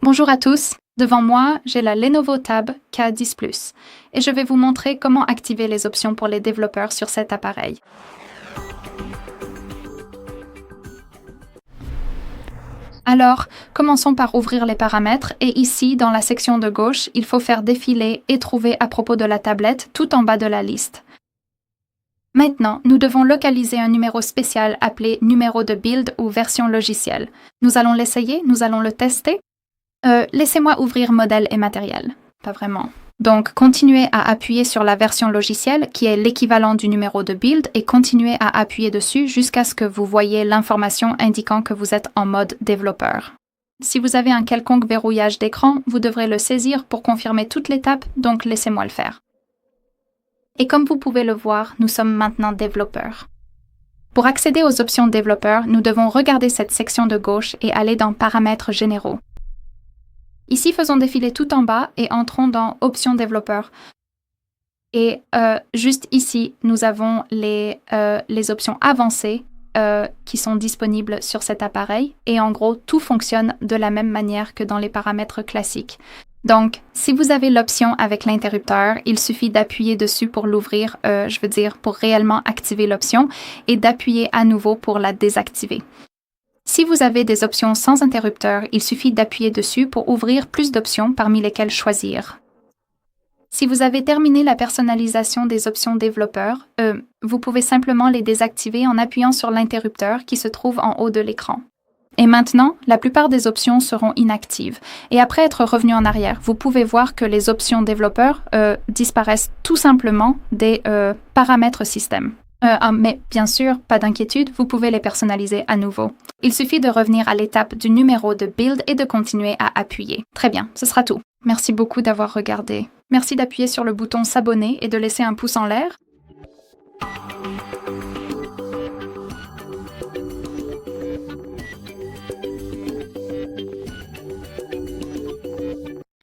Bonjour à tous, devant moi, j'ai la Lenovo Tab K10 Plus et je vais vous montrer comment activer les options pour les développeurs sur cet appareil. Alors, commençons par ouvrir les paramètres et ici, dans la section de gauche, il faut faire défiler et trouver à propos de la tablette tout en bas de la liste. Maintenant, nous devons localiser un numéro spécial appelé numéro de build ou version logicielle. Nous allons l'essayer, nous allons le tester. Laissez-moi ouvrir modèle et matériel. Pas vraiment. Donc, continuez à appuyer sur la version logicielle qui est l'équivalent du numéro de build et continuez à appuyer dessus jusqu'à ce que vous voyez l'information indiquant que vous êtes en mode développeur. Si vous avez un quelconque verrouillage d'écran, vous devrez le saisir pour confirmer toute l'étape, donc laissez-moi le faire. Et comme vous pouvez le voir, nous sommes maintenant développeurs. Pour accéder aux options développeurs, nous devons regarder cette section de gauche et aller dans Paramètres généraux. Ici, faisons défiler tout en bas et entrons dans Options développeurs. Et juste ici, nous avons les options avancées qui sont disponibles sur cet appareil. Et en gros, tout fonctionne de la même manière que dans les paramètres classiques. Donc, si vous avez l'option avec l'interrupteur, il suffit d'appuyer dessus pour l'ouvrir, pour réellement activer l'option, et d'appuyer à nouveau pour la désactiver. Si vous avez des options sans interrupteur, il suffit d'appuyer dessus pour ouvrir plus d'options parmi lesquelles choisir. Si vous avez terminé la personnalisation des options développeurs, vous pouvez simplement les désactiver en appuyant sur l'interrupteur qui se trouve en haut de l'écran. Et maintenant, la plupart des options seront inactives. Et après être revenu en arrière, vous pouvez voir que les options développeurs disparaissent tout simplement des paramètres système. Mais bien sûr, pas d'inquiétude, vous pouvez les personnaliser à nouveau. Il suffit de revenir à l'étape du numéro de build et de continuer à appuyer. Très bien, ce sera tout. Merci beaucoup d'avoir regardé. Merci d'appuyer sur le bouton s'abonner et de laisser un pouce en l'air.